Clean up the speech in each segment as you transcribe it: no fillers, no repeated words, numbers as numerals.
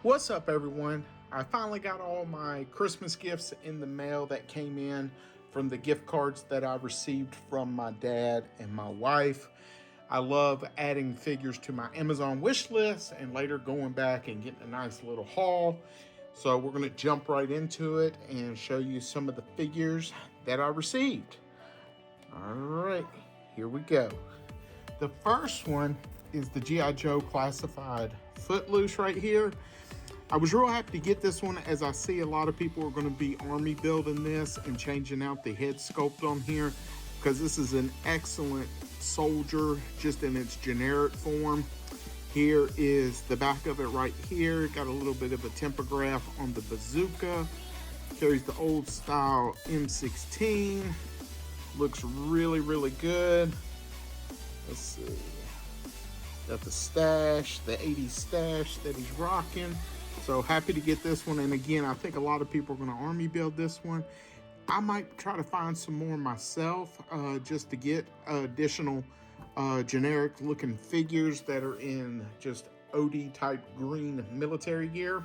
What's up, everyone? I finally got all my Christmas gifts in the mail that came in from the gift cards that I received from my dad and my wife. I love adding figures to my Amazon wish list and later going back and getting a nice little haul. So we're going to jump right into it and show you some of the figures that I received. All right, here we go. The first one is the G.I. Joe Classified Footloose right here. I was real happy to get this one, as I see a lot of people are going to be army building this and changing out the head sculpt on here, because this is an excellent soldier just in its generic form. Here is the back of it right here. Got a little bit of a tempograph on the bazooka. Carries the old style M16. Looks really, really good. Let's see. Got the stash, the 80s stash that he's rocking. So happy to get this one. And again, I think a lot of people are going to army build this one. I might try to find some more myself just to get additional generic looking figures that are in just OD type green military gear.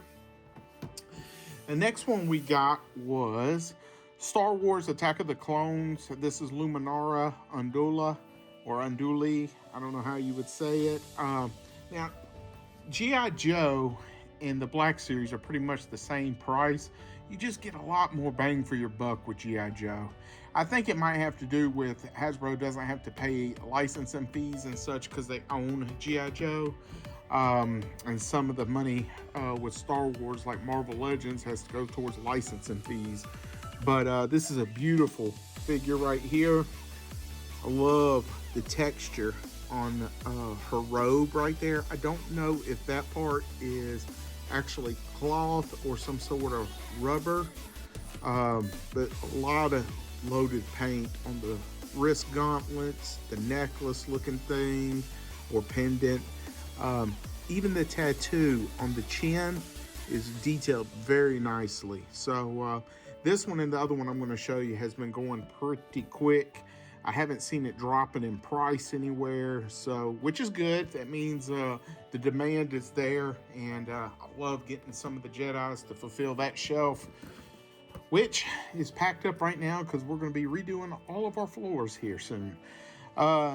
The next one we got was Star Wars Attack of the Clones. This is Luminara Undula or Unduli. I don't know how you would say it. Now, G.I. Joe and the Black Series are pretty much the same price. You just get a lot more bang for your buck with G.I. Joe. I think it might have to do with Hasbro doesn't have to pay licensing fees and such because they own G.I. Joe. And some of the money with Star Wars, like Marvel Legends, has to go towards licensing fees. But this is a beautiful figure right here. I love the texture on her robe right there. I don't know if that part is actually cloth or some sort of rubber, but a lot of loaded paint on the wrist gauntlets, the necklace looking thing or pendant. Even the tattoo on the chin is detailed very nicely. So this one and the other one I'm going to show you has been going pretty quick. I haven't seen it dropping in price anywhere, so which is good. That means the demand is there, and I love getting some of the Jedis to fulfill that shelf, which is packed up right now because we're going to be redoing all of our floors here soon.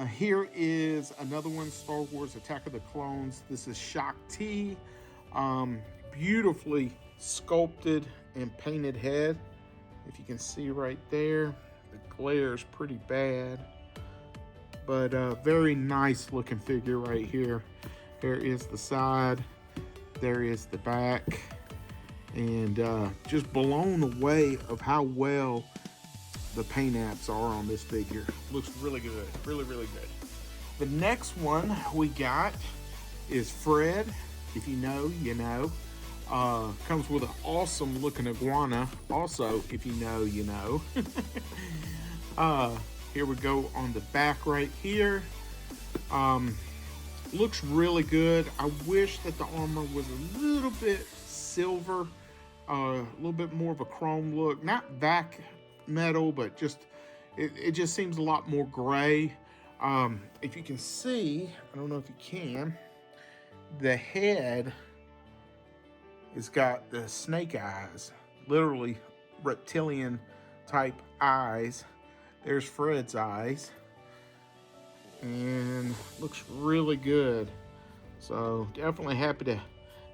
Here is another one, Star Wars Attack of the Clones. This is Shakti. Beautifully sculpted and painted head. If you can see right there. The glare is pretty bad, but very nice looking figure right here. There is the side, there is the back, and just blown away of how well the paint apps are on this figure. Looks really good, really, really good. The next one we got is Fred. If you know, you know. Comes with an awesome looking iguana. Also, if you know, you know. Here we go on the back right here. Looks really good. I wish that the armor was a little bit silver, a little bit more of a chrome look. Not back metal, but just it just seems a lot more gray. If you can see, I don't know if you can, the head it's got the snake eyes, literally reptilian type eyes. There's Fred's eyes, and looks really good. So definitely happy to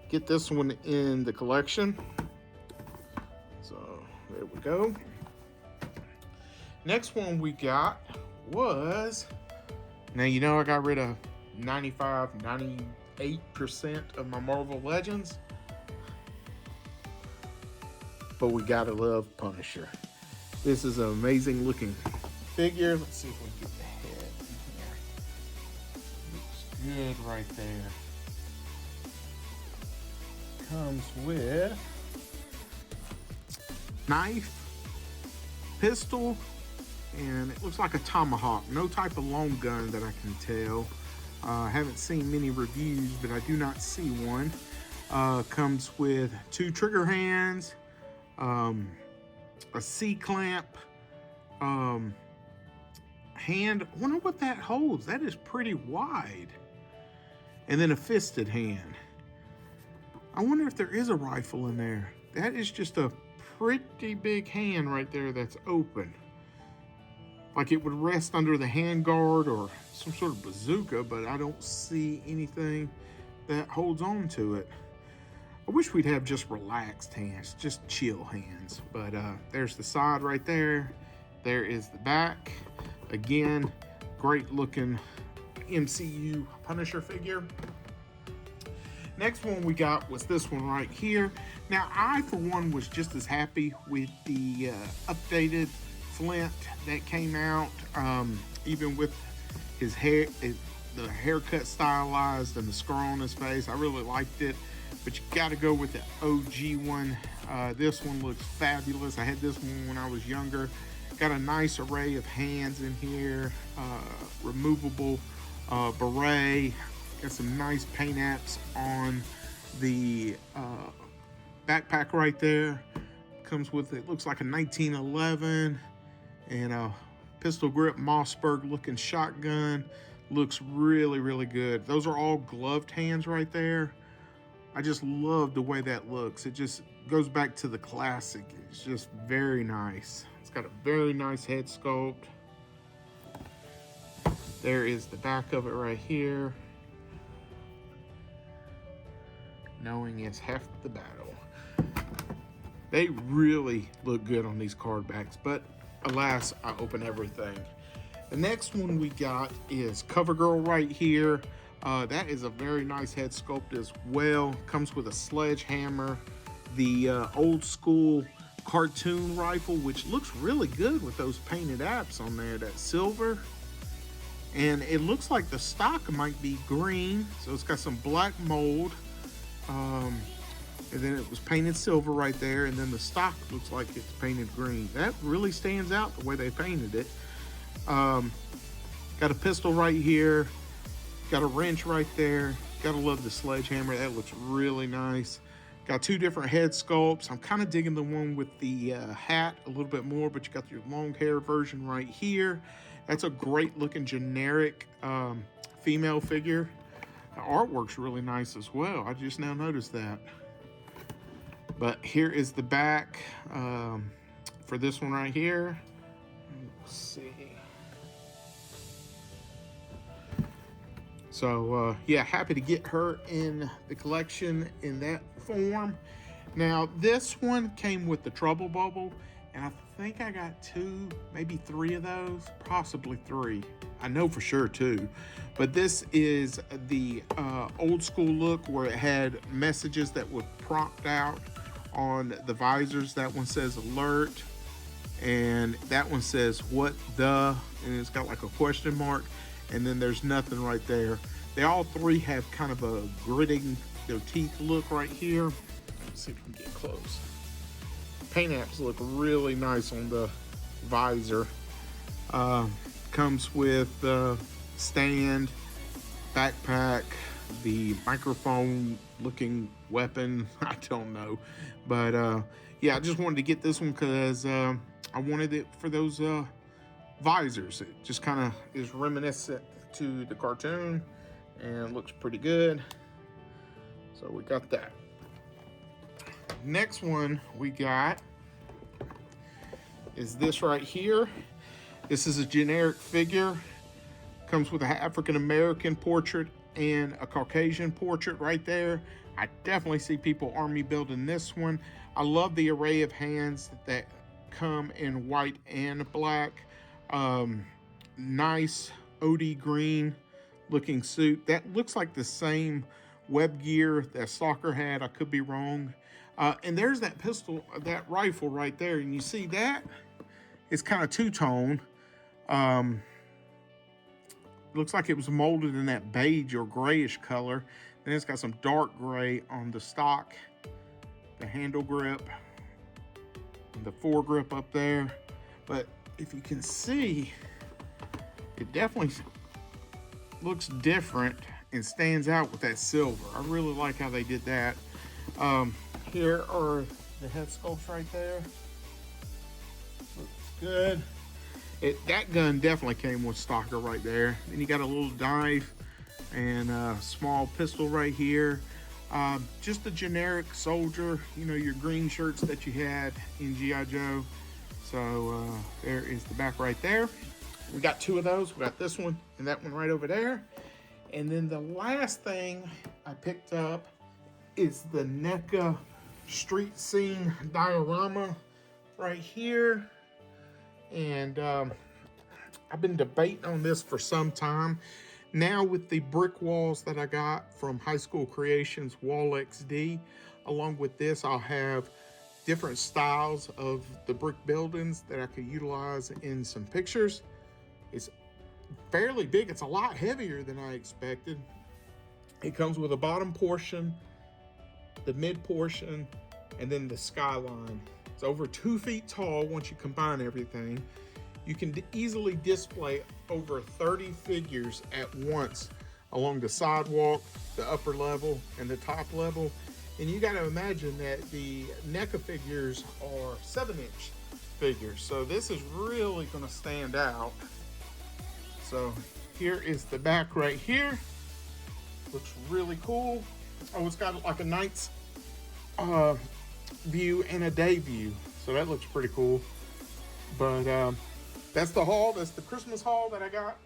get this one in the collection. So there we go. Next one we got was, now you know I got rid of 98% of my Marvel Legends. But we gotta love Punisher. This is an amazing looking figure. Let's see if we can get the head in here. Looks good right there. Comes with knife, pistol, and it looks like a tomahawk. No type of long gun that I can tell. I haven't seen many reviews, but I do not see one. Comes with 2 trigger hands, a C-clamp, hand. I wonder what that holds. That is pretty wide. And then a fisted hand. I wonder if there is a rifle in there. That is just a pretty big hand right there that's open. Like it would rest under the handguard or some sort of bazooka, but I don't see anything that holds on to it. I wish we'd have just relaxed hands, just chill hands. But there's the side right there. There is the back. Again, great looking MCU Punisher figure. Next one we got was this one right here. Now, I, for one, was just as happy with the updated Flint that came out, even with his hair, the haircut stylized and the scar on his face. I really liked it, but you got to go with the OG one. This one looks fabulous. I had this one when I was younger. Got a nice array of hands in here, removable beret. Got some nice paint apps on the backpack right there. Comes with, it looks like a 1911 and a pistol grip Mossberg looking shotgun. Looks really, really good. Those are all gloved hands right there. I just love the way that looks. It just goes back to the classic. It's just very nice. It's got a very nice head sculpt. There is the back of it right here. Knowing it's half the battle. They really look good on these card backs, but alas, I open everything. The next one we got is CoverGirl right here. That is a very nice head sculpt as well. Comes with a sledgehammer, the old school cartoon rifle, which looks really good with those painted apps on there, that silver. And it looks like the stock might be green, so it's got some black mold. And then it was painted silver right there, and then the stock looks like it's painted green. That really stands out the way they painted it. Got a pistol right here, got a wrench right there. Gotta love the sledgehammer. That looks really nice. Got two different head sculpts. I'm kind of digging the one with the hat a little bit more, but you got your long hair version right here. That's a great looking generic female figure. The artwork's really nice as well. I just now noticed that. But here is the back for this one right here. Let's see. So yeah, happy to get her in the collection in that form. Now this one came with the Trouble Bubble, and I think I got two, maybe three of those, possibly three. I know for sure two. But this is the old school look where it had messages that would prompt out on the visors. That one says alert, and that one says what the, and it's got like a question mark, and then there's nothing right there. They all three have kind of a gritting their teeth look right here. Let's see if we can get close. Paint apps look really nice on the visor. Comes with stand, backpack, the microphone looking weapon. I don't know, but yeah, I just wanted to get this one because I wanted it for those visors. It just kind of is reminiscent to the cartoon and looks pretty good. So we got that. Next one we got is this right here. This is a generic figure. Comes with an African American portrait and a Caucasian portrait right there. I definitely see people army building this one. I love the array of hands that come in white and black. Nice OD green looking suit. That looks like the same web gear that Stalker had. I could be wrong. And there's that pistol, that rifle right there. And you see that? It's kind of two-tone. Looks like it was molded in that beige or grayish color. Then it's got some dark gray on the stock, the handle grip, and the foregrip up there. But if you can see, it definitely looks different and stands out with that silver. I really like how they did that. Here are the head sculpts right there. Looks good. That gun definitely came with Stalker right there. Then you got a little knife and a small pistol right here. Just a generic soldier, you know, your green shirts that you had in G.I. Joe. So there is the back right there. We got two of those. We got this one and that one right over there. And then the last thing I picked up is the NECA street scene diorama right here. And I've been debating on this for some time. Now with the brick walls that I got from High School Creations Wall XD, along with this, I'll have different styles of the brick buildings that I could utilize in some pictures. It's fairly big. It's a lot heavier than I expected. It comes with a bottom portion, the mid portion, and then the skyline. It's over 2 feet tall once you combine everything. You can easily display over 30 figures at once along the sidewalk, the upper level, and the top level. And you got to imagine that the NECA figures are 7-inch figures. So this is really going to stand out. So here is the back right here. Looks really cool. Oh, it's got like a night's view and a day view. So that looks pretty cool. But that's the haul. That's the Christmas haul that I got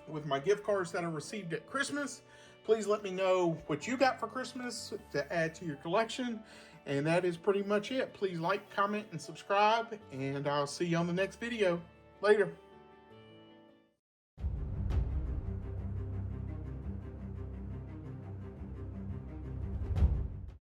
with my gift cards that I received at Christmas. Please let me know what you got for Christmas to add to your collection. And that is pretty much it. Please like, comment, and subscribe. And I'll see you on the next video. Later.